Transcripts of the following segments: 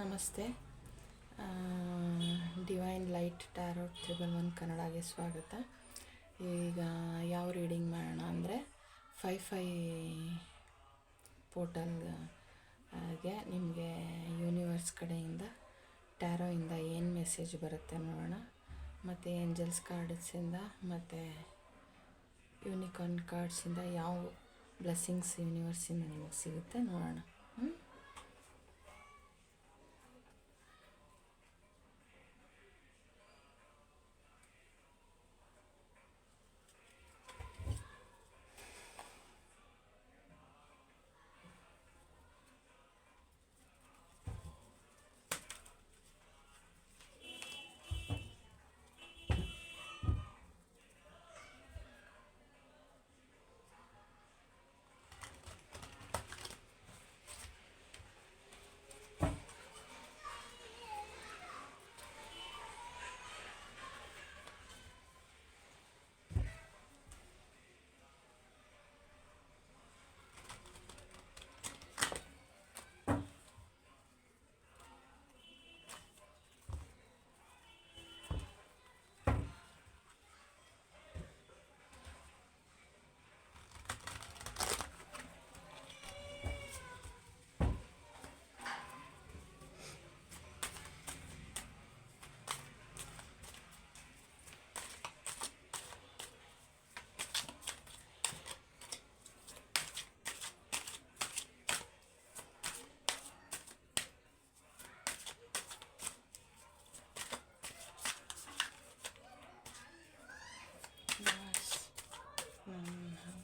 ನಮಸ್ತೆ. Divine light tarot 111 ಕನ್ನಡಗೆ ಸ್ವಾಗತ. ಈಗ ಯಾವ ರೀಡಿಂಗ್ ಮಾಡೋಣ ಅಂದರೆ 5 ಪೋರ್ಟಲ್ಗೆ ನಿಮಗೆ ಯೂನಿವರ್ಸ್ ಕಡೆಯಿಂದ ಟ್ಯಾರೋಯಿಂದ ಏನು ಮೆಸೇಜ್ ಬರುತ್ತೆ ನೋಡೋಣ. ಮತ್ತು ಏಂಜಲ್ಸ್ ಕಾರ್ಡ್ಸಿಂದ ಮತ್ತು ಯೂನಿಕಾರ್ನ್ ಕಾರ್ಡ್ಸಿಂದ ಯಾವ ಬ್ಲೆಸ್ಸಿಂಗ್ಸ್ ಯೂನಿವರ್ಸಿಂದ ನಿಮಗೆ ಸಿಗುತ್ತೆ ನೋಡೋಣ.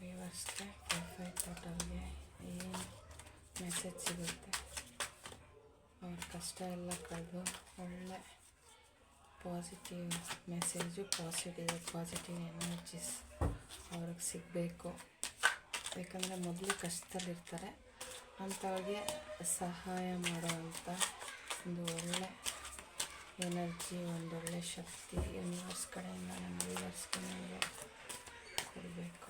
ವ್ಯೂವರ್ಸ್ಗೆ 5 ಟೋಟಲ್ಗೆ ಏನು ಮೆಸೇಜ್ ಸಿಗುತ್ತೆ, ಅವ್ರ ಕಷ್ಟ ಎಲ್ಲ ಕಳೆದು ಒಳ್ಳೆ ಪಾಸಿಟಿವ್ ಮೆಸೇಜು, ಪಾಸಿಟಿವ್ ಎನರ್ಜೀಸ್ ಅವ್ರಿಗೆ ಸಿಗಬೇಕು. ಯಾಕಂದರೆ ಮೊದಲು ಕಷ್ಟದಲ್ಲಿರ್ತಾರೆ, ಅಂಥವ್ರಿಗೆ ಸಹಾಯ ಮಾಡುವಂಥ ಒಂದು ಒಳ್ಳೆ ಎನರ್ಜಿ, ಒಂದೊಳ್ಳೆ ಶಕ್ತಿ ಯೂನಿವರ್ಸ್ ಕಡೆಯಿಂದ ನಮ್ಮ ವ್ಯೂವರ್ಸ್ಗೆ ನಮಗೆ ಕೊಡಬೇಕು.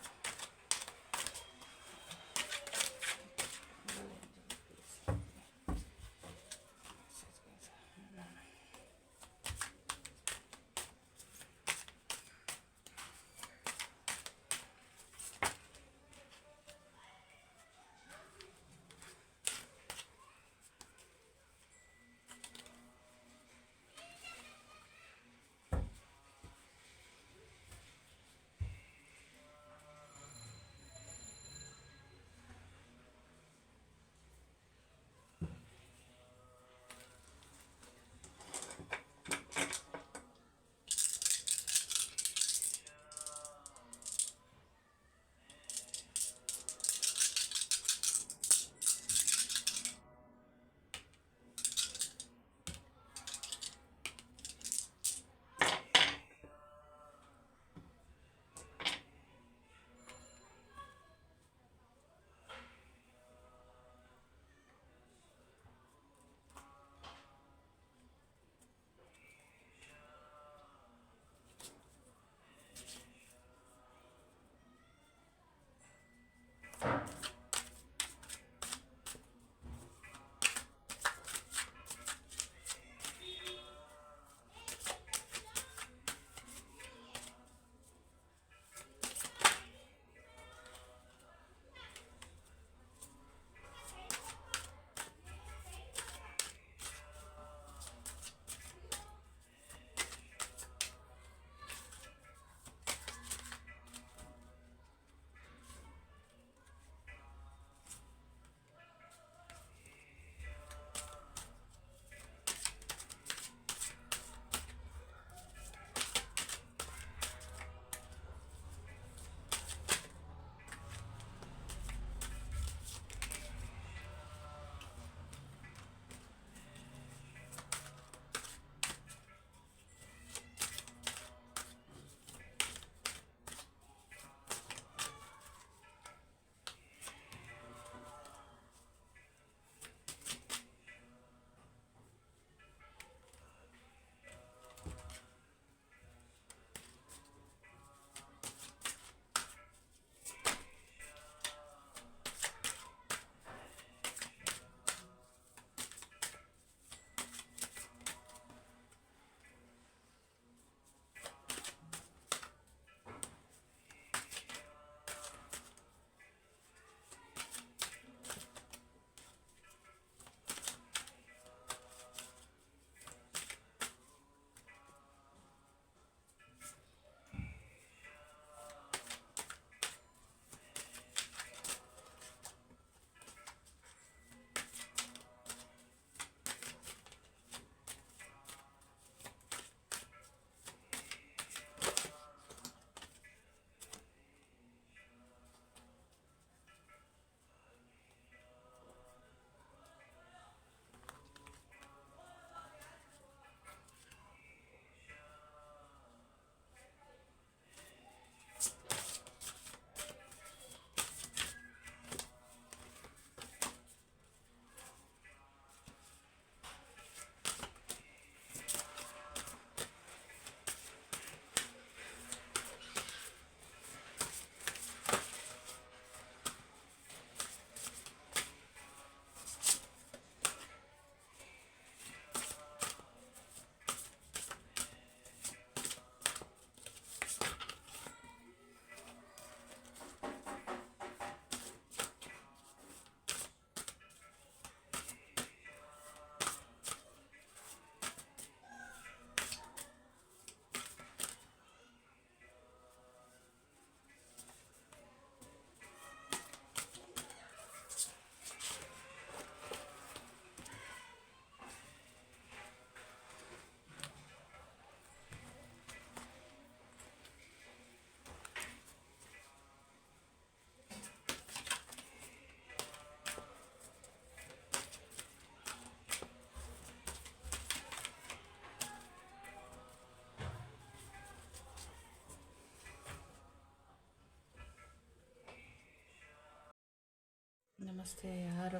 ನಮಸ್ತೆ. ಯಾರು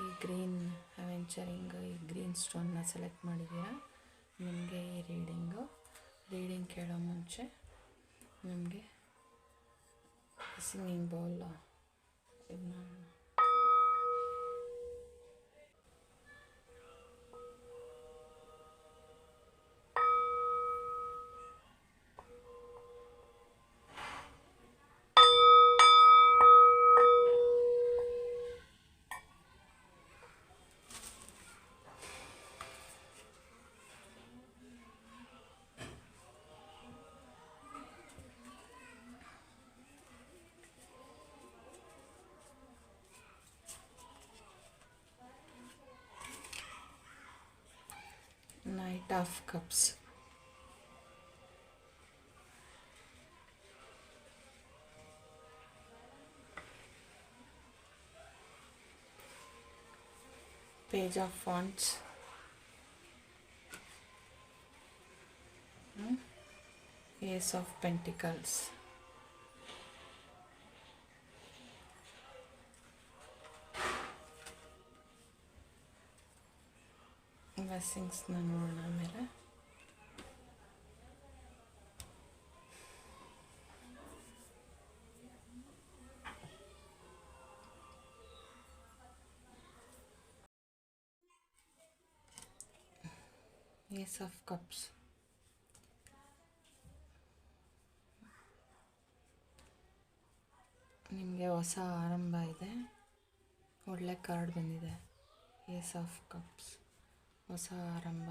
ಈ ಗ್ರೀನ್ ಅವೆಂಚರಿಂಗ್ ಈ ಗ್ರೀನ್ ಸ್ಟೋನ್ನ ಸೆಲೆಕ್ಟ್ ಮಾಡಿದ್ದೀರಾ? ನಿಮಗೆ ಈ ರೀಡಿಂಗ್ ಕೇಳೋ ಮುಂಚೆ ನಿಮಗೆ ಸಿಂಗಿಂಗ್ ಬೌಲ್ ಇದು ಮಾಡೋಣ. Knight of Cups, Page of Wands, Ace of Pentacles, ಬ್ಲೆಸ್ಸಿಂಗ್ಸ್ನ ನೋಡೋಣ. ಆಮೇಲೆ ಏಸ್ ಆಫ್ ಕಪ್ಸ್, ನಿಮಗೆ ಹೊಸ ಆರಂಭ ಇದೆ. ಒಳ್ಳೆ ಕಾರ್ಡ್ ಬಂದಿದೆ. ಏಸ್ ಆಫ್ ಕಪ್ಸ್, ಹೊಸ ಆರಂಭ,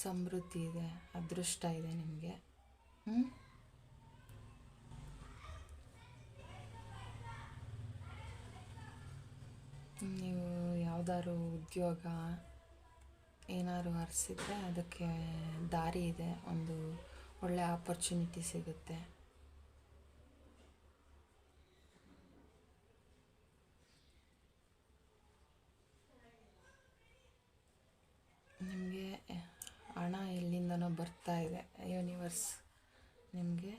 ಸಮೃದ್ಧಿ ಇದೆ, ಅದೃಷ್ಟ ಇದೆ ನಿಮಗೆ. ನೀವು ಯಾವುದಾದ್ರು ಉದ್ಯೋಗ ಏನಾದ್ರು ಹರಿಸಿದ್ರೆ ಅದಕ್ಕೆ ದಾರಿ ಇದೆ, ಒಂದು ಒಳ್ಳೆ ಆಪರ್ಚುನಿಟಿ ಸಿಗುತ್ತೆ. ನಿಮಗೆ ಹಣ ಎಲ್ಲಿಂದನೋ ಬರ್ತಾ ಇದೆ. ಯೂನಿವರ್ಸ್ ನಿಮಗೆ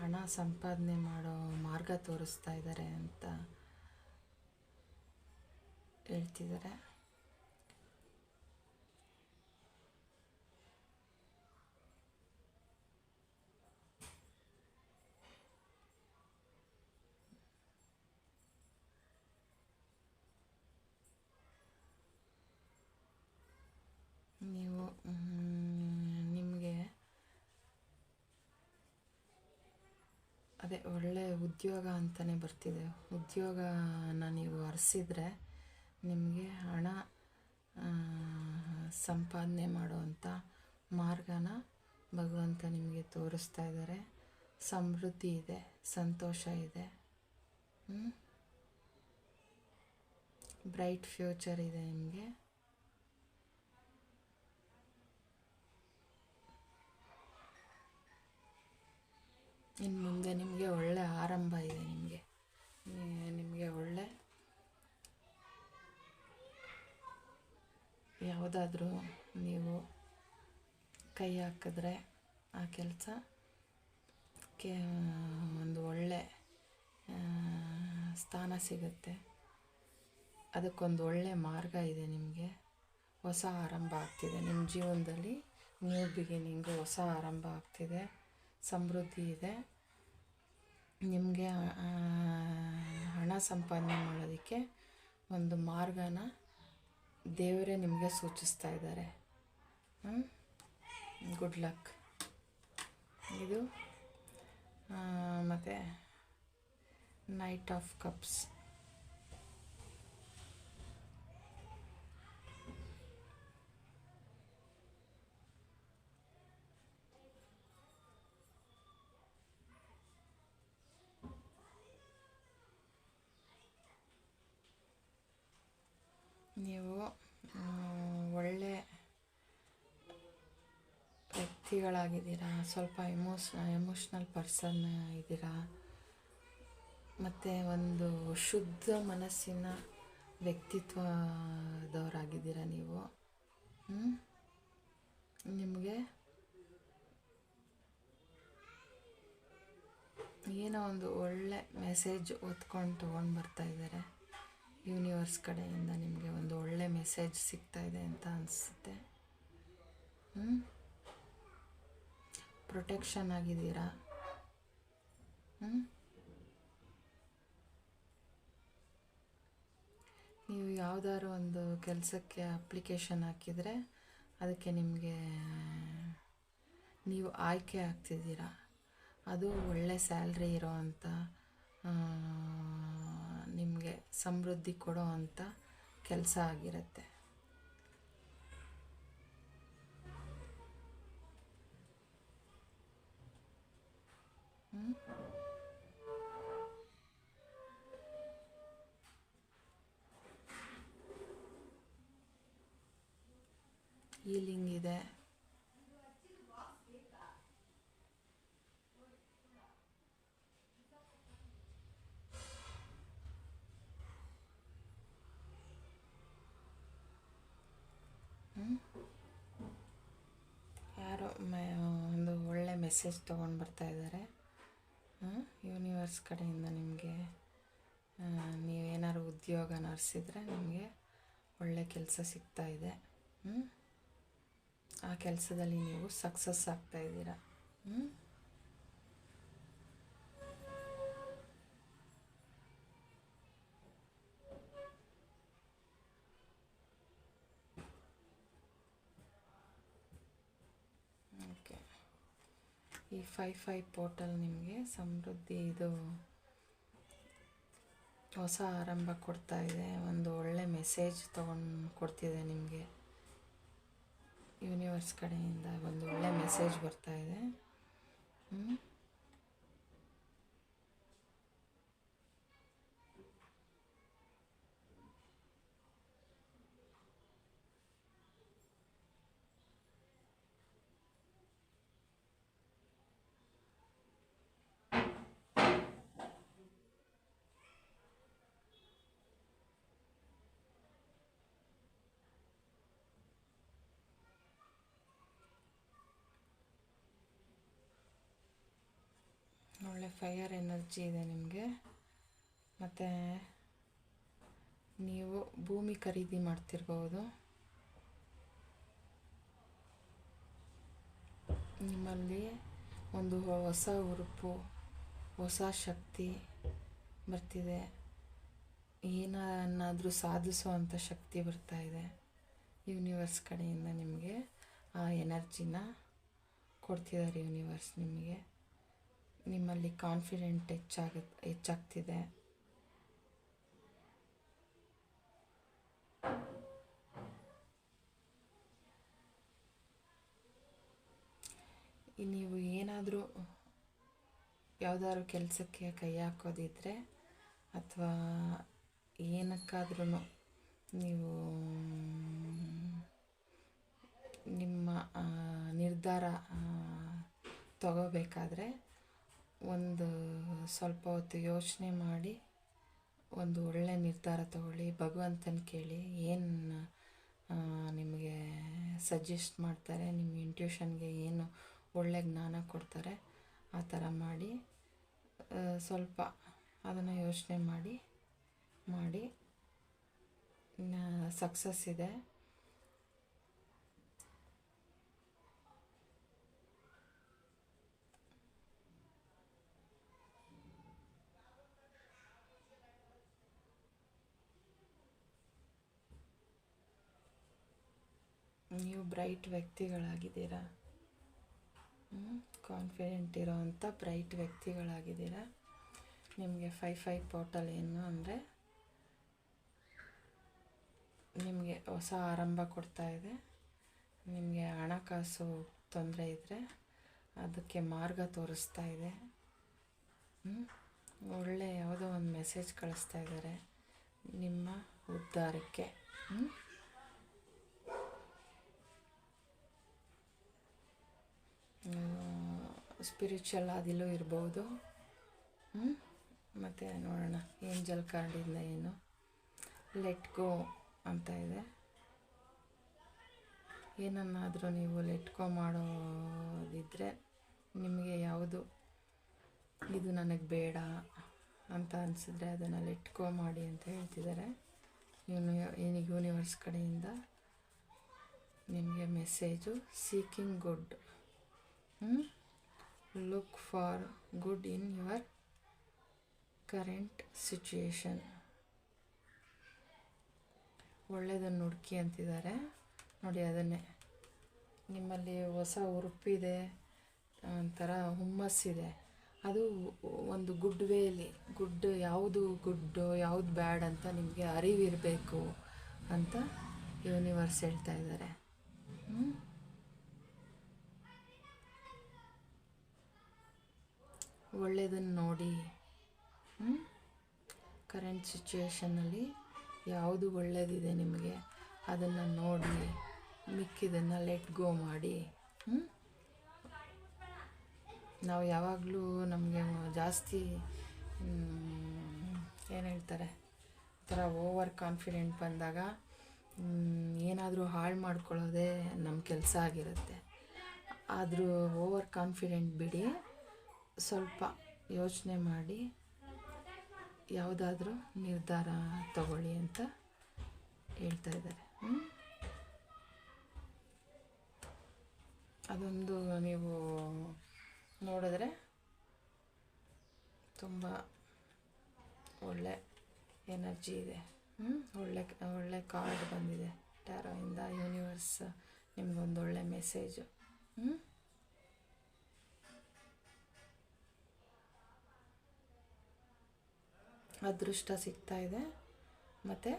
ಹಣ ಸಂಪಾದನೆ ಮಾಡೋ ಮಾರ್ಗ ತೋರಿಸ್ತಾ ಇದ್ದಾರೆ ಅಂತ ಹೇಳ್ತಿದ್ದಾರೆ. ನೀವು ನಿಮಗೆ ಅದೇ ಒಳ್ಳೆ ಉದ್ಯೋಗ ಅಂತಲೇ ಬರ್ತಿದೆ. ಉದ್ಯೋಗನ ನೀವು ಹರಿಸಿದ್ರೆ ನಿಮಗೆ ಹಣ ಸಂಪಾದನೆ ಮಾಡುವಂಥ ಮಾರ್ಗನ ಭಗವಂತ ನಿಮಗೆ ತೋರಿಸ್ತಾ ಇದ್ದಾರೆ. ಸಮೃದ್ಧಿ ಇದೆ, ಸಂತೋಷ ಇದೆ, ಬ್ರೈಟ್ ಫ್ಯೂಚರ್ ಇದೆ ನಿಮಗೆ. ಇನ್ನು ಮುಂದೆ ನಿಮಗೆ ಒಳ್ಳೆ ಆರಂಭ ಇದೆ. ನಿಮಗೆ ಒಳ್ಳೆ ಯಾವುದಾದ್ರೂ ನೀವು ಕೈ ಹಾಕಿದ್ರೆ ಆ ಕೆಲಸಕ್ಕೆ ಒಂದು ಒಳ್ಳೆ ಸ್ಥಾನ ಸಿಗುತ್ತೆ. ಅದಕ್ಕೊಂದು ಒಳ್ಳೆ ಮಾರ್ಗ ಇದೆ. ನಿಮಗೆ ಹೊಸ ಆರಂಭ ಆಗ್ತಿದೆ. ನಿಮ್ಮ ಜೀವನದಲ್ಲಿ ನ್ಯೂ ಬಿಗಿನಿಂಗು, ಹೊಸ ಆರಂಭ ಆಗ್ತಿದೆ. ಸಮೃದ್ಧಿ ಇದೆ. ನಿಮಗೆ ಹಣ ಸಂಪಾದನೆ ಮಾಡೋದಕ್ಕೆ ಒಂದು ಮಾರ್ಗನ ದೇವರೇ ನಿಮಗೆ ಸೂಚಿಸ್ತಾ ಇದ್ದಾರೆ. Good luck. ಇದು ಮತ್ತು ನೈಟ್ ಆಫ್ ಕಪ್ಸ್, ನೀವು ಒಳ್ಳೆ ವ್ಯಕ್ತಿಗಳಾಗಿದ್ದೀರಾ. ಸ್ವಲ್ಪ ಎಮೋಷ್ನಲ್ ಪರ್ಸನ್ ಇದ್ದೀರಾ. ಮತ್ತು ಒಂದು ಶುದ್ಧ ಮನಸ್ಸಿನ ವ್ಯಕ್ತಿತ್ವದವರಾಗಿದ್ದೀರಾ ನೀವು. ನಿಮಗೆ ಏನೋ ಒಂದು ಒಳ್ಳೆ ಮೆಸೇಜ್ ಓದ್ಕೊಂಡು ತೊಗೊಂಡು ಬರ್ತಾಯಿದ್ದಾರೆ. ಯೂನಿವರ್ಸ್ ಕಡೆಯಿಂದ ನಿಮಗೆ ಒಂದು ಒಳ್ಳೆ ಮೆಸೇಜ್ ಸಿಗ್ತಾಯಿದೆ ಅಂತ ಅನಿಸುತ್ತೆ. ಪ್ರೊಟೆಕ್ಷನ್ ಆಗಿದ್ದೀರಾ. ನೀವು ಯಾವುದಾದ್ರು ಒಂದು ಕೆಲಸಕ್ಕೆ ಅಪ್ಲಿಕೇಶನ್ ಹಾಕಿದರೆ ಅದಕ್ಕೆ ನಿಮಗೆ ನೀವು ಆಯ್ಕೆ ಆಗ್ತಿದ್ದೀರಾ. ಅದು ಒಳ್ಳೆ ಸ್ಯಾಲ್ರಿ ಇರೋ ಅಂಥ, ನಿಮಗೆ ಸಮೃದ್ಧಿ ಕೊಡೋ ಅಂಥ ಕೆಲಸ ಆಗಿರುತ್ತೆ. ಹೀಲಿಂಗ್ ಇದೆ. ಯಾರೋ ಒಂದು ಒಳ್ಳೆ ಮೆಸೇಜ್ ತೊಗೊಂಡು ಬರ್ತಾಯಿದ್ದಾರೆ ಯೂನಿವರ್ಸ್ ಕಡೆಯಿಂದ. ನಿಮಗೆ ನೀವೇನಾದ್ರು ಉದ್ಯೋಗ ನಡೆಸಿದರೆ ನಿಮಗೆ ಒಳ್ಳೆ ಕೆಲಸ ಸಿಗ್ತಾಯಿದೆ. ಆ ಕೆಲಸದಲ್ಲಿ ನೀವು ಸಕ್ಸಸ್ ಆಗ್ತಾಯಿದ್ದೀರಾ. ಓಕೆ, ಈ 5/5 ಪೋರ್ಟಲ್ ನಿಮಗೆ ಸಮೃದ್ಧಿ, ಇದು ಹೊಸ ಆರಂಭ ಕೊಡ್ತಾ ಇದೆ. ಒಂದು ಒಳ್ಳೆ ಮೆಸೇಜ್ ತೊಗೊಂಡು ಕೊಡ್ತಿದೆ ನಿಮಗೆ. ಯೂನಿವರ್ಸ್ ಕಡೆಯಿಂದ ಒಂದು ಒಳ್ಳೆ ಮೆಸೇಜ್ ಬರ್ತಾ ಇದೆ. ಒಳ್ಳೆ ಫೈರ್ ಎನರ್ಜಿ ಇದೆ ನಿಮಗೆ. ಮತ್ತು ನೀವು ಭೂಮಿ ಖರೀದಿ ಮಾಡ್ತಿರ್ಬೋದು. ನಿಮ್ಮಲ್ಲಿ ಒಂದು ಹೊಸ ಹುರುಪು, ಹೊಸ ಶಕ್ತಿ ಬರ್ತಿದೆ. ಏನಾದರೂ ಸಾಧಿಸುವಂಥ ಶಕ್ತಿ ಬರ್ತಾಯಿದೆ. ಯೂನಿವರ್ಸ್ ಕಡೆಯಿಂದ ನಿಮಗೆ ಆ ಎನರ್ಜಿನ ಕೊಡ್ತಿದ್ದಾರೆ ಯೂನಿವರ್ಸ್ ನಿಮಗೆ. ನಿಮ್ಮಲ್ಲಿ ಕಾನ್ಫಿಡೆಂಟ್ ಹೆಚ್ಚಾಗ್ತಿದೆ. ನೀವು ಏನಾದರೂ ಯಾವುದಾದ್ರು ಕೆಲಸಕ್ಕೆ ಕೈ ಹಾಕೋದಿದ್ರೆ ಅಥವಾ ಏನಕ್ಕಾದ್ರೂ ನೀವು ನಿಮ್ಮ ನಿರ್ಧಾರ ತಗೋಬೇಕಾದ್ರೆ ಒಂದು ಸ್ವಲ್ಪ ಹೊತ್ತು ಯೋಚನೆ ಮಾಡಿ ಒಂದು ಒಳ್ಳೆ ನಿರ್ಧಾರ ತಗೊಳ್ಳಿ. ಭಗವಂತನ ಕೇಳಿ ಏನು ನಿಮಗೆ ಸಜೆಸ್ಟ್ ಮಾಡ್ತಾರೆ, ನಿಮ್ಮ ಇಂಟ್ಯೂಷನ್ಗೆ ಏನು ಒಳ್ಳೆ ಜ್ಞಾನ ಕೊಡ್ತಾರೆ ಆ ಥರ ಮಾಡಿ ಸ್ವಲ್ಪ ಅದನ್ನು ಯೋಚನೆ ಮಾಡಿ ಸಕ್ಸಸ್ ಇದೆ. ನೀವು ಬ್ರೈಟ್ ವ್ಯಕ್ತಿಗಳಾಗಿದ್ದೀರಾ. ಕಾನ್ಫಿಡೆಂಟ್ ಇರೋವಂಥ ಬ್ರೈಟ್ ವ್ಯಕ್ತಿಗಳಾಗಿದ್ದೀರಾ. ನಿಮಗೆ 5/5 ಪೋರ್ಟಲ್ ಏನು ಅಂದರೆ ನಿಮಗೆ ಹೊಸ ಆರಂಭ ಕೊಡ್ತಾ ಇದೆ. ನಿಮಗೆ ಹಣಕಾಸು ತೊಂದರೆ ಇದ್ದರೆ ಅದಕ್ಕೆ ಮಾರ್ಗ ತೋರಿಸ್ತಾ ಇದೆ. ಒಳ್ಳೆ ಯಾವುದೋ ಒಂದು ಮೆಸೇಜ್ ಕಳಿಸ್ತಾ ಇದ್ದಾರೆ ನಿಮ್ಮ ಉದ್ಧಾರಕ್ಕೆ. ಸ್ಪಿರಿಚುವಲ್ ಆದಿಲೂ ಇರ್ಬೋದು. ಮತ್ತು ನೋಡೋಣ ಏಂಜಲ್ ಕಾರ್ಡಿಂದ ಏನು ಲೆಟ್ ಗೋ ಅಂತ ಇದೆ. ಏನನ್ನಾದರೂ ನೀವು ಲೆಟ್ ಗೋ ಮಾಡೋದಿದ್ದರೆ ನಿಮಗೆ ಯಾವುದು ಇದು ನನಗೆ ಬೇಡ ಅಂತ ಅನಿಸಿದ್ರೆ ಅದನ್ನು ಲೆಟ್ ಗೋ ಮಾಡಿ ಅಂತ ಹೇಳ್ತಿದ್ದಾರೆ. ಯೂನಿವರ್ಸ್ ಕಡೆಯಿಂದ ನಿಮಗೆ message seeking good, look for good in your current situation. ಒಳ್ಳೆಯದನ್ನು ಹುಡುಕಿ ಅಂತಿದ್ದಾರೆ ನೋಡಿ. ಅದನ್ನೇ ನಿಮ್ಮಲ್ಲಿ ಹೊಸ ಹುರುಪಿದೆ, ಒಂಥರ ಹುಮ್ಮಸ್ಸಿದೆ, ಅದು ಒಂದು ಗುಡ್ ವೇಲಿ, ಯಾವುದು ಗುಡ್ಡು ಯಾವುದು ಬ್ಯಾಡ್ ಅಂತ ನಿಮಗೆ ಅರಿವಿರಬೇಕು ಅಂತ ಯೂನಿವರ್ಸ್ ಹೇಳ್ತಾ ಇದ್ದಾರೆ. ಒಳ್ಳೆಯದನ್ನು ನೋಡಿ. ಕರೆಂಟ್ ಸಿಚುಯೇಷನ್ನಲ್ಲಿ ಯಾವುದು ಒಳ್ಳೆಯದಿದೆ ನಿಮಗೆ ಅದನ್ನು ನೋಡಿ, ಮಿಕ್ಕಿದನ್ನು ಲೆಟ್ ಗೋ ಮಾಡಿ. ನಾವು ಯಾವಾಗಲೂ ನಮಗೆ ಜಾಸ್ತಿ ಏನು ಹೇಳ್ತಾರೆ, ಒಂಥರ ಓವರ್ ಕಾನ್ಫಿಡೆಂಟ್ ಬಂದಾಗ ಏನಾದರೂ ಹಾಳು ಮಾಡ್ಕೊಳ್ಳೋದೇ ನಮ್ಮ ಕೆಲಸ ಆಗಿರುತ್ತೆ. ಆದರೂ ಓವರ್ ಕಾನ್ಫಿಡೆಂಟ್ ಬಿಡಿ, ಸ್ವಲ್ಪ ಯೋಚನೆ ಮಾಡಿ ಯಾವುದಾದ್ರೂ ನಿರ್ಧಾರ ತಗೊಳ್ಳಿ ಅಂತ ಹೇಳ್ತಾ ಇದ್ದಾರೆ. ಅದೊಂದು ನೀವು ನೋಡಿದ್ರೆ ತುಂಬ ಒಳ್ಳೆ ಎನರ್ಜಿ ಇದೆ. ಒಳ್ಳೆ ಕಾರ್ಡ್ ಬಂದಿದೆ ಟ್ಯಾರೋಯಿಂದ. ಯೂನಿವರ್ಸ್ ನಿಮಗೊಂದು ಒಳ್ಳೆ ಮೆಸೇಜು. ಅದೃಷ್ಟ ಸಿಗ್ತಾ ಇದೆ ಮತ್ತು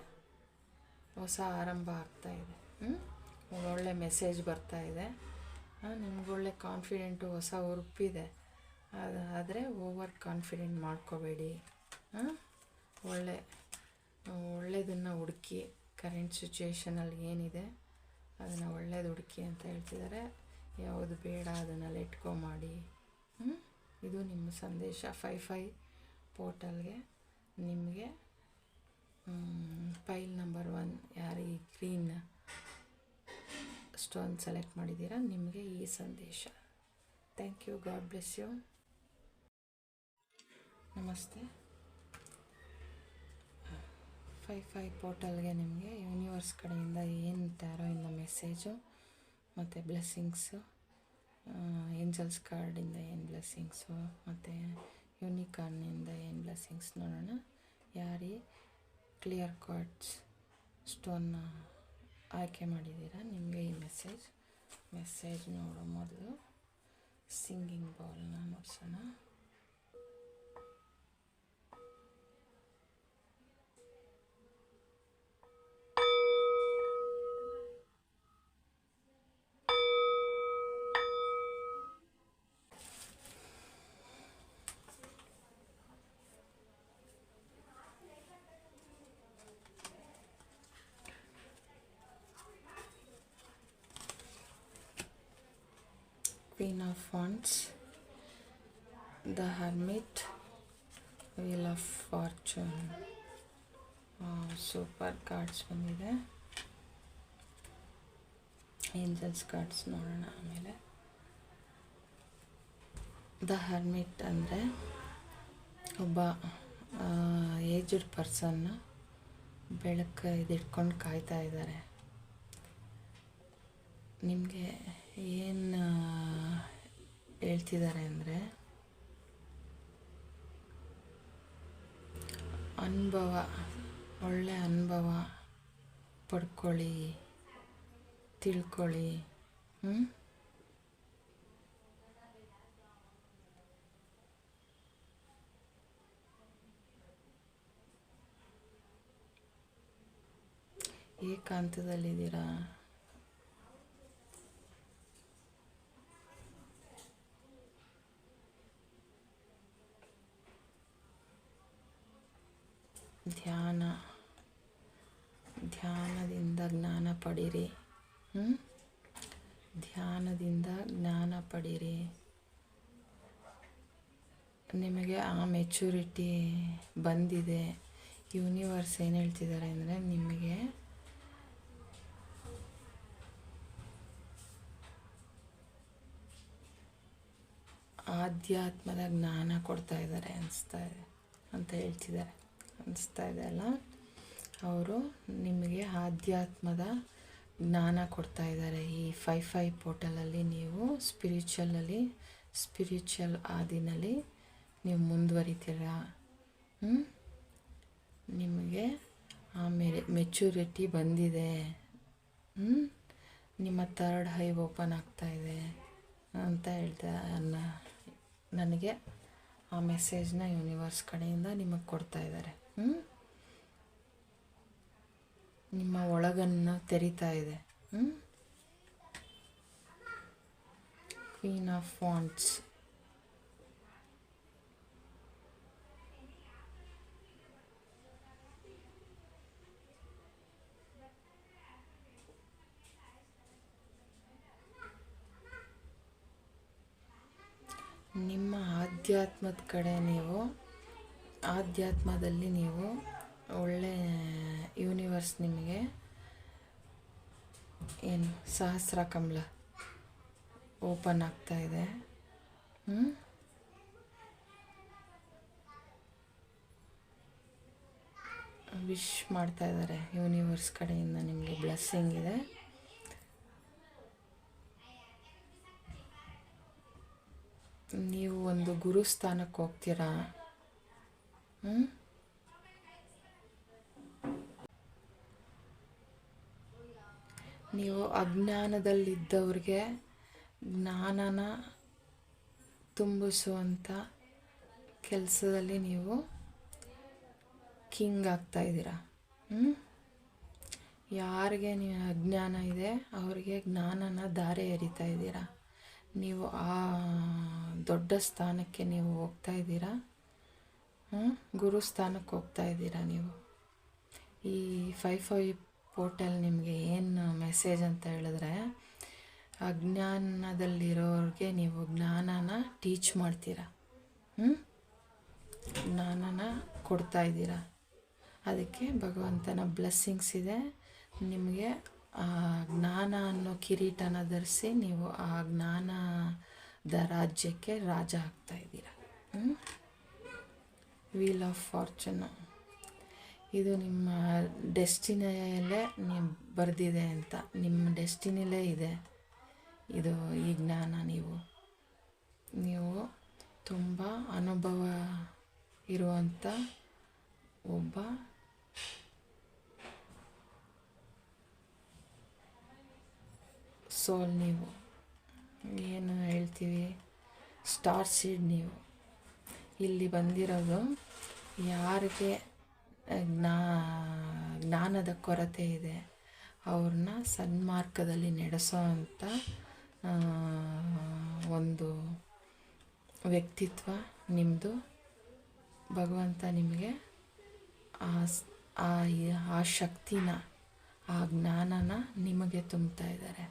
ಹೊಸ ಆರಂಭ ಆಗ್ತಾ ಇದೆ. ಒಳ್ಳೆ ಮೆಸೇಜ್ ಬರ್ತಾ ಇದೆ. ನಿಮ್ಗೊಳ್ಳೆ ಕಾನ್ಫಿಡೆಂಟು, ಹೊಸ ಹುರುಪಿದೆ. ಆದರೆ ಓವರ್ ಕಾನ್ಫಿಡೆಂಟ್ ಮಾಡ್ಕೋಬೇಡಿ. ಒಳ್ಳೆಯದನ್ನು ಹುಡುಕಿ, ಕರೆಂಟ್ ಸಿಚುಯೇಷನಲ್ಲಿ ಏನಿದೆ ಅದನ್ನು ಒಳ್ಳೇದು ಹುಡುಕಿ ಅಂತ ಹೇಳ್ತಿದ್ದಾರೆ. ಯಾವುದು ಬೇಡ ಅದನ್ನು ಲೆಟ್ ಗೋ ಮಾಡಿ. ಇದು ನಿಮ್ಮ ಸಂದೇಶ 5/5 ಪೋರ್ಟಲ್ಗೆ. ನಿಮಗೆ ಪೈಲ್ ನಂಬರ್ 1 ಯಾರು ಈ ಗ್ರೀನ್ ಸ್ಟೋನ್ ಸೆಲೆಕ್ಟ್ ಮಾಡಿದ್ದೀರಾ, ನಿಮಗೆ ಈ ಸಂದೇಶ. Thank you. God bless you. ನಮಸ್ತೆ. 5/5 ಪೋರ್ಟಲ್ಗೆ ನಿಮಗೆ ಯೂನಿವರ್ಸ್ ಕಡೆಯಿಂದ ಏನು ಟ್ಯಾರೋಯಿಂದ ಮೆಸೇಜು ಮತ್ತು ಬ್ಲೆಸ್ಸಿಂಗ್ಸು, ಏಂಜಲ್ಸ್ ಕಾರ್ಡಿಂದ ಏನು ಬ್ಲೆಸ್ಸಿಂಗ್ಸು ಮತ್ತು ಯೂನಿಕಾರ್ನಿಂದ ಏನು ಬ್ಲೆಸ್ಸಿಂಗ್ಸ್ ನೋಡೋಣ. ಯಾರೀ ಕ್ಲಿಯರ್ ಕಾರ್ಡ್ಸ್ ಸ್ಟೋನ್ನ ಆಯ್ಕೆ ಮಾಡಿದ್ದೀರಾ, ನಿಮಗೆ ಈ ಮೆಸೇಜ್ ನೋಡೋ ಮೊದಲು ಸಿಂಗಿಂಗ್ ಬೌಲ್ನ ನೋಡ್ಸೋಣ. Queen of Wands, the Hermit, Wheel of Fortune. Super cards ಬಂದಿದೆ. ಏಂಜಲ್ಸ್ ಕಾರ್ಡ್ಸ್ ನೋಡೋಣ ಆಮೇಲೆ. ದ ಹರ್ಮಿಟ್ ಅಂದರೆ ಒಬ್ಬ ಏಜ್ಡ್ ಪರ್ಸನ್ನ ಬೆಳಕು ಇದಿಟ್ಕೊಂಡು ಕಾಯ್ತಾ ಇದ್ದಾರೆ. ನಿಮಗೆ ಏನು ಹೇಳ್ತಿದ್ದಾರೆ ಅಂದರೆ, ಒಳ್ಳೆ ಅನುಭವ ಪಡ್ಕೊಳ್ಳಿ, ತಿಳ್ಕೊಳ್ಳಿ. ಏಕಾಂತದಲ್ಲಿದ್ದೀರಾ, ಧ್ಯಾನದಿಂದ ಜ್ಞಾನ ಪಡೀರಿ. ಧ್ಯಾನದಿಂದ ಜ್ಞಾನ ಪಡೀರಿ. ನಿಮಗೆ ಆ ಮೆಚುರಿಟಿ ಬಂದಿದೆ. ಯೂನಿವರ್ಸ್ ಏನು ಹೇಳ್ತಿದ್ದಾರೆ ಅಂದರೆ, ನಿಮಗೆ ಆಧ್ಯಾತ್ಮದ ಜ್ಞಾನ ಕೊಡ್ತಾ ಇದ್ದಾರೆ ಅನಿಸ್ತಾ ಇದೆ ಅಂತ ಹೇಳ್ತಿದ್ದಾರೆ. ಅನಿಸ್ತಾ ಇದೆ ಅಲ್ಲ, ಅವರು ನಿಮಗೆ ಆಧ್ಯಾತ್ಮದ ಜ್ಞಾನ ಕೊಡ್ತಾ ಇದ್ದಾರೆ. ಈ 5/5 ಪೋರ್ಟಲಲ್ಲಿ ನೀವು ಸ್ಪಿರಿಚುವಲ್ ಆದಿನಲ್ಲಿ ನೀವು ಮುಂದುವರಿತೀರ. ನಿಮಗೆ ಆಮೇಲೆ ಮೆಚುರಿಟಿ ಬಂದಿದೆ. ನಿಮ್ಮ 3rd ಐ ಓಪನ್ ಆಗ್ತಾಯಿದೆ ಅಂತ ಹೇಳ್ತಾ ನನಗೆ ಆ ಮೆಸೇಜ್ನ ಯೂನಿವರ್ಸ್ ಕಡೆಯಿಂದ ನಿಮಗೆ ಕೊಡ್ತಾ ಇದ್ದಾರೆ. ನಿಮ್ಮ ಒಳಗನ್ನು ತೆರಿತಾ ಇದೆ. Queen of wands. ನಿಮ್ಮ ಆಧ್ಯಾತ್ಮದ ಕಡೆ ಆಧ್ಯಾತ್ಮದಲ್ಲಿ ನೀವು ಒಳ್ಳೆ ಯೂನಿವರ್ಸ್ ನಿಮಗೆ ಏನು ಸಹಸ್ರ ಕಮಲ ಓಪನ್ ಆಗ್ತಾ ಇದೆ. ವಿಶ್ ಮಾಡ್ತಾ ಇದ್ದಾರೆ ಯೂನಿವರ್ಸ್ ಕಡೆಯಿಂದ, ನಿಮಗೆ ಬ್ಲೆಸ್ಸಿಂಗ್ ಇದೆ. ನೀವು ಒಂದು ಗುರುಸ್ಥಾನಕ್ಕೆ ಹೋಗ್ತೀರಾ. ನೀವು ಅಜ್ಞಾನದಲ್ಲಿದ್ದವ್ರಿಗೆ ಜ್ಞಾನನ ತುಂಬಿಸುವಂಥ ಕೆಲಸದಲ್ಲಿ ನೀವು ಕಿಂಗ್ ಆಗ್ತಾಯಿದ್ದೀರಾ. ಯಾರಿಗೆ ನೀವು ಅಜ್ಞಾನ ಇದೆ ಅವ್ರಿಗೆ ಜ್ಞಾನನ ಧಾರೆ ಎರಿತಾ ಇದ್ದೀರಾ. ನೀವು ಆ ದೊಡ್ಡ ಸ್ಥಾನಕ್ಕೆ ನೀವು ಹೋಗ್ತಾ ಇದ್ದೀರಾ. ಗುರುಸ್ಥಾನಕ್ಕೆ ಹೋಗ್ತಾ ಇದ್ದೀರಾ ನೀವು. ಈ 5/5 ಪೋರ್ಟಲ್ ನಿಮಗೆ ಏನು ಮೆಸೇಜ್ ಅಂತ ಹೇಳಿದ್ರೆ, ಅಜ್ಞಾನದಲ್ಲಿರೋರಿಗೆ ನೀವು ಜ್ಞಾನನ ಟೀಚ್ ಮಾಡ್ತೀರಾ. ಜ್ಞಾನನ ಕೊಡ್ತಾ ಇದ್ದೀರಾ. ಅದಕ್ಕೆ ಭಗವಂತನ ಬ್ಲೆಸ್ಸಿಂಗ್ಸ್ ಇದೆ. ನಿಮಗೆ ಆ ಜ್ಞಾನ ಅನ್ನೋ ಕಿರೀಟನ ಧರಿಸಿ ನೀವು ಆ ಜ್ಞಾನದ ರಾಜ್ಯಕ್ಕೆ ರಾಜ ಆಗ್ತಾ ಇದ್ದೀರಾ. ವೀಲ್ ಆಫ್ ಫಾರ್ಚುನು ಇದು ನಿಮ್ಮ ಡೆಸ್ಟಿನಿಯಲ್ಲೇ ನೀವು ಬರೆದಿದೆ ಅಂತ, ನಿಮ್ಮ ಡೆಸ್ಟಿನಿಲೇ ಇದೆ ಇದು. ಈ ಜ್ಞಾನ ನೀವು ತುಂಬ ಅನುಭವ ಇರುವಂಥ ಒಬ್ಬ ಸೋಲ್. ನೀವು ಏನು ಹೇಳ್ತೀವಿ, ಸ್ಟಾರ್ ಸೀಡ್. ನೀವು ಇಲ್ಲಿ ಬಂದಿರೋದು ಯಾರಿಗೆ ಜ್ಞಾನದ ಕೊರತೆ ಇದೆ ಅವ್ರನ್ನ ಸನ್ಮಾರ್ಗದಲ್ಲಿ ನಡೆಸೋ ಅಂಥ ಒಂದು ವ್ಯಕ್ತಿತ್ವ ನಿಮ್ಮದು. ಭಗವಂತ ನಿಮಗೆ ಆ ಶಕ್ತಿನ, ಆ ಜ್ಞಾನನ ನಿಮಗೆ ತುಂಬ್ತಾ ಇದ್ದಾರೆ.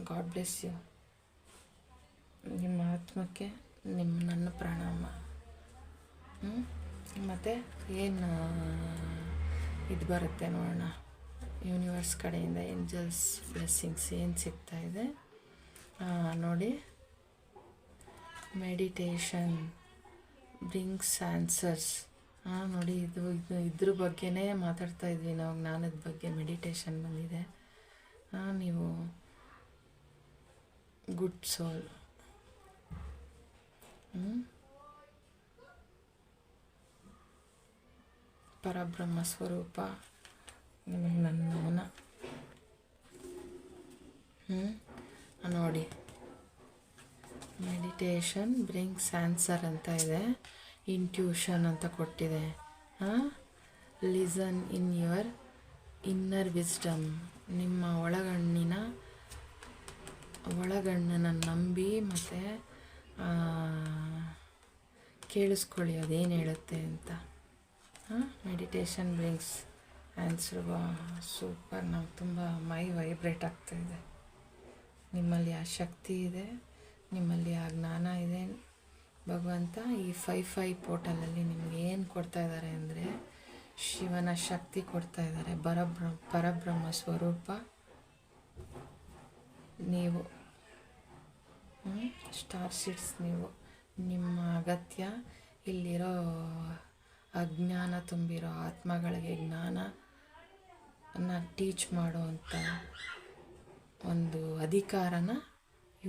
God bless you. ನಿಮ್ಮ ಆತ್ಮಕ್ಕೆ ನನ್ನ ಪ್ರಣಾಮ. ಮತ್ತು ಏನು ಇದು ಬರುತ್ತೆ ನೋಡೋಣ, ಯೂನಿವರ್ಸ್ ಕಡೆಯಿಂದ ಏಂಜಲ್ಸ್ ಬ್ಲೆಸ್ಸಿಂಗ್ಸ್ ಏನು ಸಿಗ್ತಾ ಇದೆ ನೋಡಿ. Meditation brings answers. ನೋಡಿ, ಇದ್ರ ಬಗ್ಗೆನೇ ಮಾತಾಡ್ತಾ ಇದ್ವಿ ನಾವು, ಜ್ಞಾನದ ಬಗ್ಗೆ. ಮೆಡಿಟೇಷನ್ ಬಂದಿದೆ. ನೀವು ಗುಡ್ ಸೋಲ್. ಪರಬ್ರಹ್ಮ ಸ್ವರೂಪ ನಿಮಗೆ ನನ್ನ ನಮನ. ನೋಡಿ, ಮೆಡಿಟೇಷನ್ ಬ್ರಿಂಗ್ಸ್ ಆನ್ಸರ್ ಅಂತ ಇದೆ. ಇಂಟ್ಯೂಷನ್ ಅಂತ ಕೊಟ್ಟಿದೆ. Listen in your inner wisdom. ನಿಮ್ಮ ಒಳಗಣ್ಣನ್ನು ನಂಬಿ ಮತ್ತು ಕೇಳಿಸ್ಕೊಳ್ಳಿ ಅದೇನು ಹೇಳುತ್ತೆ ಅಂತ. Meditation brings answer. ಸೂಪರ್. ನಾವು ತುಂಬ ಮೈ ವೈಬ್ರೇಟ್ ಆಗ್ತಾಯಿದೆ. ನಿಮ್ಮಲ್ಲಿ ಆ ಶಕ್ತಿ ಇದೆ, ನಿಮ್ಮಲ್ಲಿ ಆ ಜ್ಞಾನ ಇದೆ. ಭಗವಂತ ಈ 5/5 ಪೋರ್ಟಲಲ್ಲಿ ನಿಮಗೆ ಏನು ಕೊಡ್ತಾ ಇದ್ದಾರೆ ಅಂದರೆ, ಶಿವನ ಶಕ್ತಿ ಕೊಡ್ತಾ ಇದ್ದಾರೆ. ಪರಬ್ರಹ್ಮ ಸ್ವರೂಪ ನೀವು. ಸ್ಟಾರ್ ಸೀಡ್ಸ್ ನೀವು. ನಿಮ್ಮ ಅಗತ್ಯ ಇಲ್ಲಿರೋ ಅಜ್ಞಾನ ತುಂಬಿರೋ ಆತ್ಮಗಳಿಗೆ ಜ್ಞಾನನ ಟೀಚ್ ಮಾಡುವಂಥ ಒಂದು ಅಧಿಕಾರನ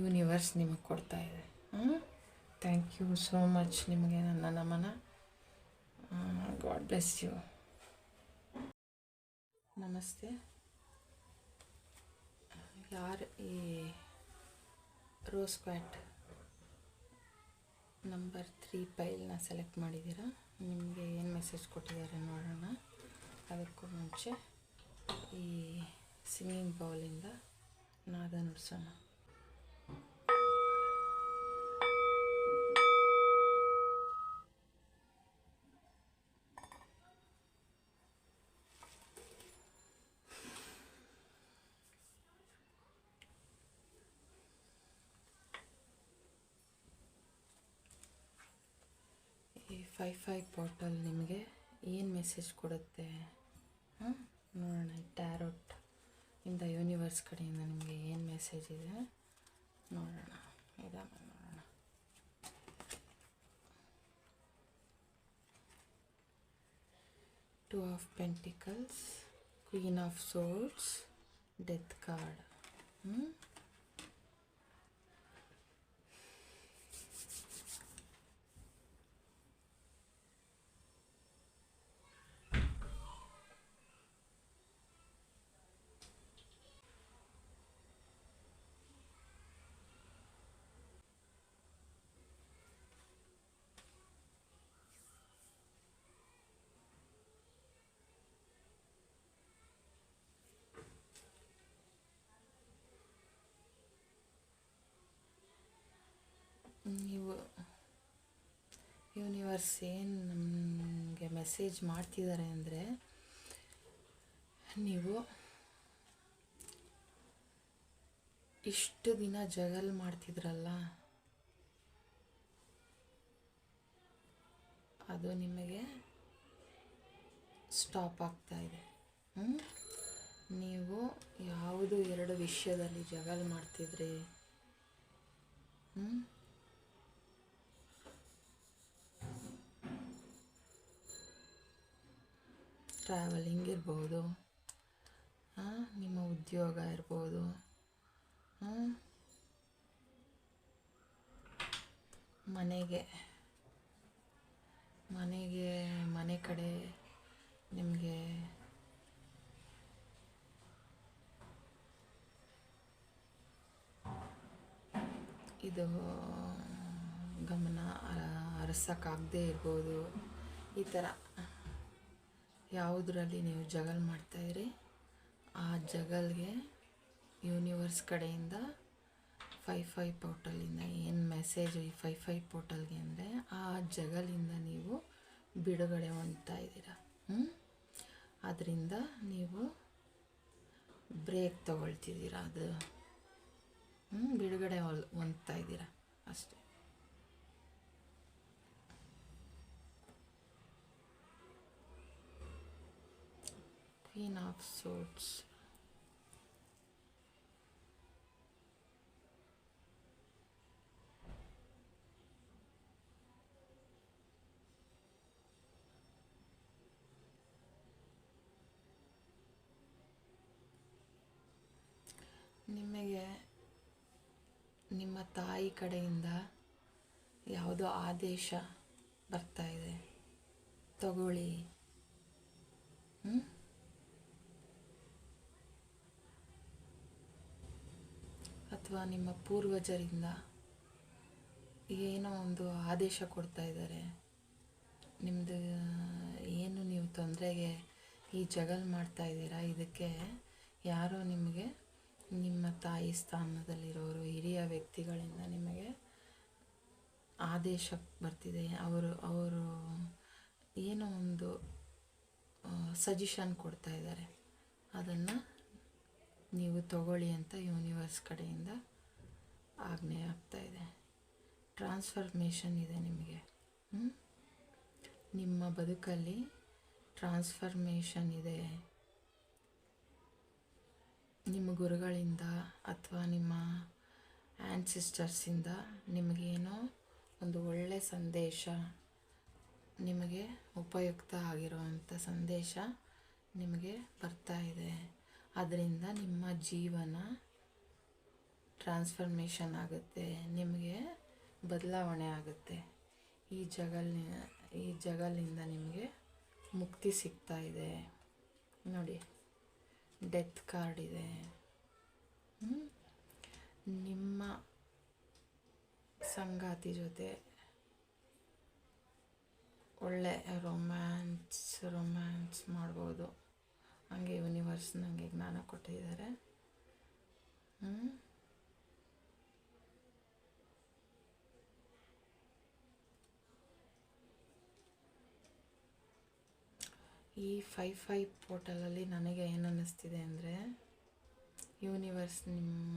ಯೂನಿವರ್ಸ್ ನಿಮಗೆ ಕೊಡ್ತಾ ಇದೆ. Thank you so much. ನಿಮಗೆ ನನ್ನ ನಮನ. God bless you. ನಮಸ್ತೆ. ಯಾರು ಈ ರೋಸ್ ಕ್ವಾಟ್ ನಂಬರ್ 3 ಫೈಲ್ನ ಸೆಲೆಕ್ಟ್ ಮಾಡಿದ್ದೀರಾ, ನಿಮಗೆ ಏನು ಮೆಸೇಜ್ ಕೊಟ್ಟಿದ್ದಾರೆ ನೋಡೋಣ. ಅದಕ್ಕೂ ಮುಂಚೆ ಈ ಸಿಂಗಿಂಗ್ ಬೌಲಿಂದ ನಾದ ನುಡಿಸೋಣ. ಈ 5/5 ಪೋರ್ಟಲ್ ನಿಮಗೆ ಏನು ಮೆಸೇಜ್ ಕೊಡುತ್ತೆ ನೋಡೋಣ. ಟ್ಯಾರೋಟ್ ಇಂದ ಯೂನಿವರ್ಸ್ ಕಡೆಯಿಂದ ನಿಮಗೆ ಏನು ಮೆಸೇಜ್ ಇದೆ ನೋಡೋಣ. ನೋಡೋಣ. 2 of pentacles, queen of swords, death card. ನೀವು ಯೂನಿವರ್ಸ್ ಏನು ನಮಗೆ ಮೆಸೇಜ್ ಮಾಡ್ತಿದ್ದಾರೆ ಅಂದರೆ, ನೀವು ಇಷ್ಟು ದಿನ ಜಗಲ್ ಮಾಡ್ತಿದ್ರಲ್ಲ, ಅದು ನಿಮಗೆ ಸ್ಟಾಪ್ ಆಗ್ತಾ ಇದೆ. ನೀವು ಯಾವುದು 2 ವಿಷಯದಲ್ಲಿ ಜಗಲ್ ಮಾಡ್ತಿದ್ರಿ, ಟ್ರಾವೆಲಿಂಗ್ ಇರ್ಬೋದು, ನಿಮ್ಮ ಉದ್ಯೋಗ ಇರ್ಬೋದು, ಮನೆ ಕಡೆ ನಿಮಗೆ ಇದು ಗಮನ ಹರಿಸೋಕ್ಕಾಗದೇ ಇರ್ಬೋದು. ಈ ಥರ ಯಾವುದರಲ್ಲಿ ನೀವು ಜಗಲ್ ಮಾಡ್ತಾಯಿರಿ, ಆ ಜಗಲ್ಗೆ ಯೂನಿವರ್ಸ್ ಕಡೆಯಿಂದ 5/5 ಪೋರ್ಟಲಿಂದ ಏನು ಮೆಸೇಜು ಈ 5/5 ಪೋರ್ಟಲ್ಗೆ ಅಂದರೆ, ಆ ಜಗಲಿಂದ ನೀವು ಬಿಡುಗಡೆ ಹೊಂದ್ತಾ ಇದ್ದೀರ. ಅದರಿಂದ ನೀವು ಬ್ರೇಕ್ ತಗೊಳ್ತಿದ್ದೀರ, ಅದು ಬಿಡುಗಡೆ ಹೊಂದ್ತಾ ಇದ್ದೀರ ಅಷ್ಟೇ. Queen of swords. ನಿಮಗೆ ನಿಮ್ಮ ತಾಯಿ ಕಡೆಯಿಂದ ಯಾವುದೋ ಆದೇಶ ಬರ್ತಾ ಇದೆ, ತಗೊಳ್ಳಿ. ಅಥವಾ ನಿಮ್ಮ ಪೂರ್ವಜರಿಂದ ಏನೋ ಒಂದು ಆದೇಶ ಕೊಡ್ತಾ ಇದ್ದಾರೆ, ನಿಮ್ಮದು ಏನು ನೀವು ತೊಂದರೆಗೆ ಈ ಜಗಲ್ ಮಾಡ್ತಾ ಇದ್ದೀರಾ, ಇದಕ್ಕೆ ಯಾರೋ ನಿಮಗೆ ನಿಮ್ಮ ತಾಯಿ ಸ್ಥಾನದಲ್ಲಿರೋರು ಹಿರಿಯ ವ್ಯಕ್ತಿಗಳಿಂದ ನಿಮಗೆ ಆದೇಶ ಬರ್ತಿದೆ. ಅವರು ಏನೋ ಒಂದು ಸಜೆಷನ್ ಕೊಡ್ತಾ ಇದ್ದಾರೆ, ಅದನ್ನು ನೀವು ತಗೊಳ್ಳಿ ಅಂತ ಯೂನಿವರ್ಸ್ ಕಡೆಯಿಂದ ಆಜ್ಞೆ ಆಗ್ತಾ ಇದೆ. ಟ್ರಾನ್ಸ್ಫರ್ಮೇಷನ್ ಇದೆ ನಿಮಗೆ. ನಿಮ್ಮ ಬದುಕಲ್ಲಿ ಟ್ರಾನ್ಸ್ಫರ್ಮೇಷನ್ ಇದೆ. ನಿಮ್ಮ ಗುರುಗಳಿಂದ ಅಥವಾ ನಿಮ್ಮ ಆ್ಯನ್ಸಿಸ್ಟರ್ಸಿಂದ ನಿಮಗೇನೋ ಒಂದು ಒಳ್ಳೆಯ ಸಂದೇಶ, ನಿಮಗೆ ಉಪಯುಕ್ತ ಆಗಿರುವಂಥ ಸಂದೇಶ ನಿಮಗೆ ಬರ್ತಾ ಇದೆ. ಅದರಿಂದ ನಿಮ್ಮ ಜೀವನ ಟ್ರಾನ್ಸ್ಫರ್ಮೇಷನ್ ಆಗುತ್ತೆ, ನಿಮಗೆ ಬದಲಾವಣೆ ಆಗುತ್ತೆ. ಈ ಜಗಲಿಂದ ನಿಮಗೆ ಮುಕ್ತಿ ಸಿಗ್ತಾ ಇದೆ. ನೋಡಿ, ಡೆತ್ ಕಾರ್ಡ್ ಇದೆ. ನಿಮ್ಮ ಸಂಗಾತಿ ಜೊತೆ ಒಳ್ಳೆ ರೊಮ್ಯಾನ್ಸ್ ಮಾಡ್ಬೋದು. ಹಂಗೆ ಯೂನಿವರ್ಸ್ ನನಗೆ ಜ್ಞಾನ ಕೊಟ್ಟಿದ್ದಾರೆ. ಈ 5/5 ಪೋರ್ಟಲಲ್ಲಿ ನನಗೆ ಏನು ಅನ್ನಿಸ್ತಿದೆ ಅಂದರೆ, ಯೂನಿವರ್ಸ್ ನಿಮ್ಮ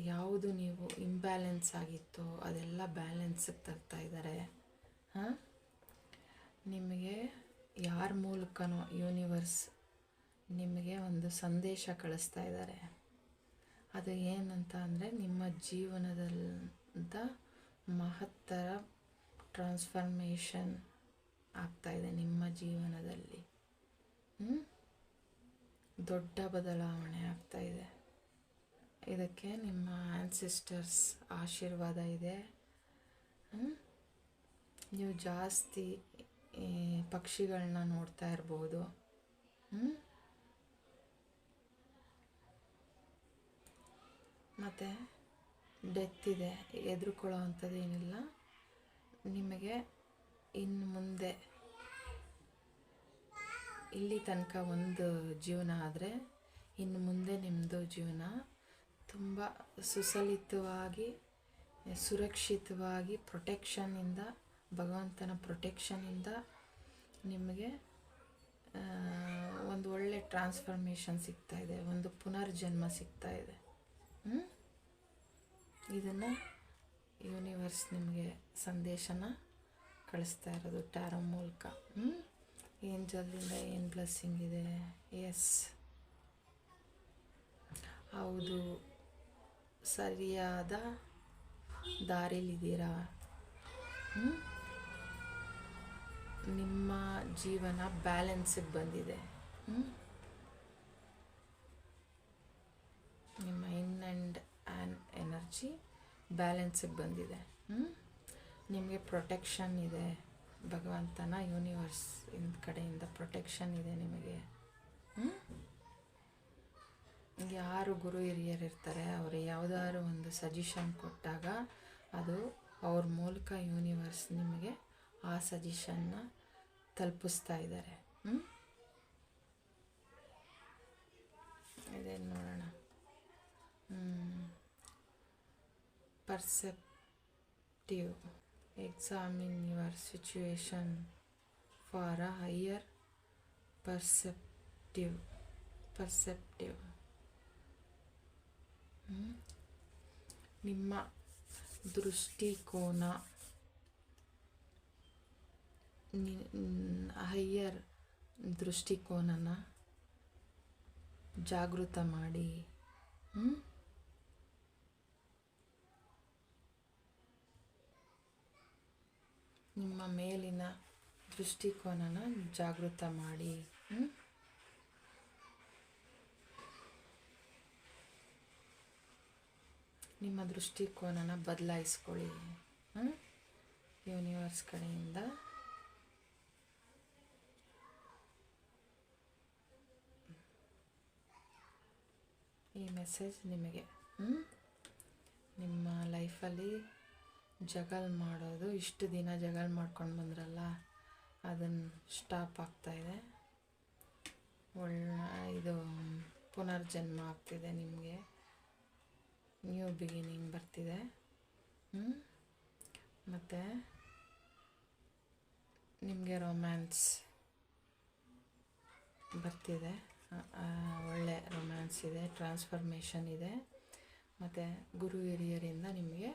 ಯಾವುದು ನೀವು ಇಂಬ್ಯಾಲೆನ್ಸ್ ಆಗಿತ್ತೋ ಅದೆಲ್ಲ ಬ್ಯಾಲೆನ್ಸಿಗೆ ತರ್ತಾ ಇದ್ದಾರೆ. ನಿಮಗೆ ಯಾರ ಮೂಲಕನೋ ಯೂನಿವರ್ಸ್ ನಿಮಗೆ ಒಂದು ಸಂದೇಶ ಕಳಿಸ್ತಾ ಇದ್ದಾರೆ. ಅದು ಏನಂತ ಅಂದರೆ, ನಿಮ್ಮ ಜೀವನದ ಮಹತ್ತರ ಟ್ರಾನ್ಸ್ಫರ್ಮೇಷನ್ ಆಗ್ತಾಯಿದೆ. ನಿಮ್ಮ ಜೀವನದಲ್ಲಿ ದೊಡ್ಡ ಬದಲಾವಣೆ ಆಗ್ತಾಯಿದೆ. ಇದಕ್ಕೆ ನಿಮ್ಮ ಆ್ಯನ್ಸಿಸ್ಟರ್ಸ್ ಆಶೀರ್ವಾದ ಇದೆ. ನೀವು ಜಾಸ್ತಿ ಪಕ್ಷಿಗಳನ್ನ ನೋಡ್ತಾ ಇರ್ಬೋದು. ಮತ್ತು ಡೆತ್ ಇದೆ, ಹೆದರ್ಕೊಳ್ಳೋ ಅಂಥದ್ದು ಏನಿಲ್ಲ. ನಿಮಗೆ ಇನ್ನು ಮುಂದೆ ಇಲ್ಲಿ ತನಕ ಒಂದು ಜೀವನ ಆದರೆ, ಇನ್ನು ಮುಂದೆ ನಿಮ್ಮದು ಜೀವನ ತುಂಬ ಸುಸಲಿತವಾಗಿ, ಸುರಕ್ಷಿತವಾಗಿ, ಪ್ರೊಟೆಕ್ಷನ್ನಿಂದ, ಭಗವಂತನ ಪ್ರೊಟೆಕ್ಷನ್ನಿಂದ ನಿಮಗೆ ಒಂದು ಒಳ್ಳೆ ಟ್ರಾನ್ಸ್ಫರ್ಮೇಷನ್ ಸಿಗ್ತಾಯಿದೆ, ಒಂದು ಪುನರ್ಜನ್ಮ ಸಿಗ್ತಾಯಿದೆ. ಇದನ್ನು ಯೂನಿವರ್ಸ್ ನಿಮಗೆ ಸಂದೇಶನ ಕಳಿಸ್ತಾ ಇರೋದು ಟ್ಯಾರೋ ಮೂಲಕ. ಏಂಜಲಿಂದ ಏನು ಬ್ಲೆಸ್ಸಿಂಗ್ ಇದೆ? ಎಸ್, ಹೌದು, ಸರಿಯಾದ ದಾರಿಲಿದ್ದೀರಾ. ನಿಮ್ಮ ಜೀವನ ಬ್ಯಾಲೆನ್ಸಿಗೆ ಬಂದಿದೆ. ನಿಮ್ಮ ಇನ್ ಆ್ಯಂಡ್ ಎನರ್ಜಿ ಬ್ಯಾಲೆನ್ಸಿಗೆ ಬಂದಿದೆ. ನಿಮಗೆ ಪ್ರೊಟೆಕ್ಷನ್ ಇದೆ, ಭಗವಂತನ ಯೂನಿವರ್ಸ್ ಕಡೆಯಿಂದ ಪ್ರೊಟೆಕ್ಷನ್ ಇದೆ ನಿಮಗೆ. ಯಾರು ಗುರು ಹಿರಿಯರು ಇರ್ತಾರೆ, ಅವರು ಯಾವುದಾದ್ರು ಒಂದು ಸಜೆಷನ್ ಕೊಟ್ಟಾಗ ಅದು ಅವ್ರ ಮೂಲಕ ಯೂನಿವರ್ಸ್ ನಿಮಗೆ ಆ ಸಜೆಷನ್ನ ತಲುಪಿಸ್ತಾ ಇದ್ದಾರೆ. ಇದೇನು ನೋಡೋಣ. Perspective, examine your situation for a higher perspective. ನಿಮ್ಮ ದೃಷ್ಟಿಕೋನ ಹೈಯರ್ ದೃಷ್ಟಿಕೋನನ ಜಾಗೃತ ಮಾಡಿ. ನಿಮ್ಮ ಮೇಲಿನ ದೃಷ್ಟಿಕೋನನ ಜಾಗೃತ ಮಾಡಿ. ನಿಮ್ಮ ದೃಷ್ಟಿಕೋನನ ಬದಲಾಯಿಸ್ಕೊಳ್ಳಿ ಯೂನಿವರ್ಸ್ ಕಡೆಯಿಂದ. ಈ ಮೆಸೇಜ್ ನಿಮಗೆ ನಿಮ್ಮ ಲೈಫಲ್ಲಿ ಜಗಲ್ ಮಾಡೋದು, ಇಷ್ಟು ದಿನ ಜಗಲ್ ಮಾಡ್ಕೊಂಡು ಬಂದ್ರಲ್ಲ, ಅದನ್ನು ಸ್ಟಾಪ್ ಆಗ್ತಾಯಿದೆ. ಇದು ಪುನರ್ಜನ್ಮ ಆಗ್ತಿದೆ, ನಿಮಗೆ ನ್ಯೂ ಬಿಗಿನಿಂಗ್ ಬರ್ತಿದೆ. ಮತ್ತು ನಿಮಗೆ ರೊಮ್ಯಾನ್ಸ್ ಬರ್ತಿದೆ, ಒಳ್ಳೆ ರೊಮ್ಯಾನ್ಸ್ ಇದೆ, ಟ್ರಾನ್ಸ್ಫರ್ಮೇಷನ್ ಇದೆ. ಮತ್ತು ಗುರು ಹಿರಿಯರಿಂದ ನಿಮಗೆ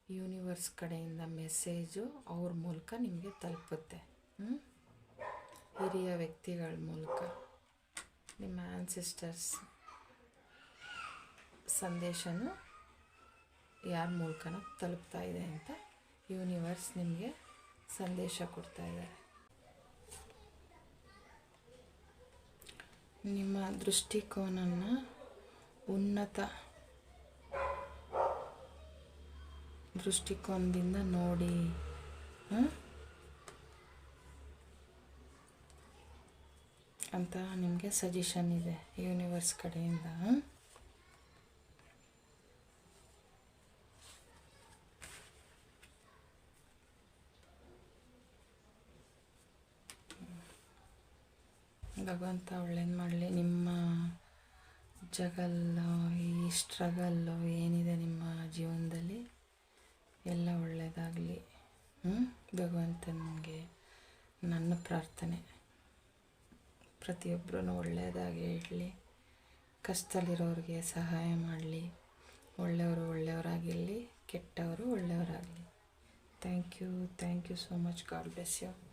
ಯೂನಿವರ್ಸ್ ಕಡೆಯಿಂದ ಮೆಸೇಜು ಅವ್ರ ಮೂಲಕ ನಿಮಗೆ ತಲುಪುತ್ತೆ. ಹಿರಿಯ ವ್ಯಕ್ತಿಗಳ ಮೂಲಕ, ನಿಮ್ಮ ಆ್ಯನ್ಸಿಸ್ಟರ್ಸ್ ಸಂದೇಶನೂ ಯಾರ ಮೂಲಕನೋ ತಲುಪ್ತಾ ಇದೆ ಅಂತ ಯೂನಿವರ್ಸ್ ನಿಮಗೆ ಸಂದೇಶ ಕೊಡ್ತಾ ಇದ್ದಾರೆ. ನಿಮ್ಮ ದೃಷ್ಟಿಕೋನನ ಉನ್ನತ ದೃಷ್ಟಿಕೋನದಿಂದ ನೋಡಿ ಅಂತ ನಿಮಗೆ ಸಜೆಷನ್ ಇದೆ ಯೂನಿವರ್ಸ್ ಕಡೆಯಿಂದ. ಭಗವಂತ ಒಳ್ಳೇದು ಮಾಡಲಿ. ನಿಮ್ಮ ಜಗಲ್ಲು, ಈ ಸ್ಟ್ರಗಲ್ಲು ಏನಿದೆ ನಿಮ್ಮ ಜೀವನದಲ್ಲಿ ಎಲ್ಲ ಒಳ್ಳೆಯದಾಗಲಿ. ಭಗವಂತನಿಗೆ ನನ್ನ ಪ್ರಾರ್ಥನೆ, ಪ್ರತಿಯೊಬ್ಬರೂ ಒಳ್ಳೆಯದಾಗಿ ಇರಲಿ, ಕಷ್ಟದಲ್ಲಿರೋರಿಗೆ ಸಹಾಯ ಮಾಡಲಿ, ಒಳ್ಳೆಯವರು ಒಳ್ಳೆಯವರಾಗಿರಲಿ, ಕೆಟ್ಟವರು ಒಳ್ಳೆಯವರಾಗಲಿ. Thank you so much. God bless you.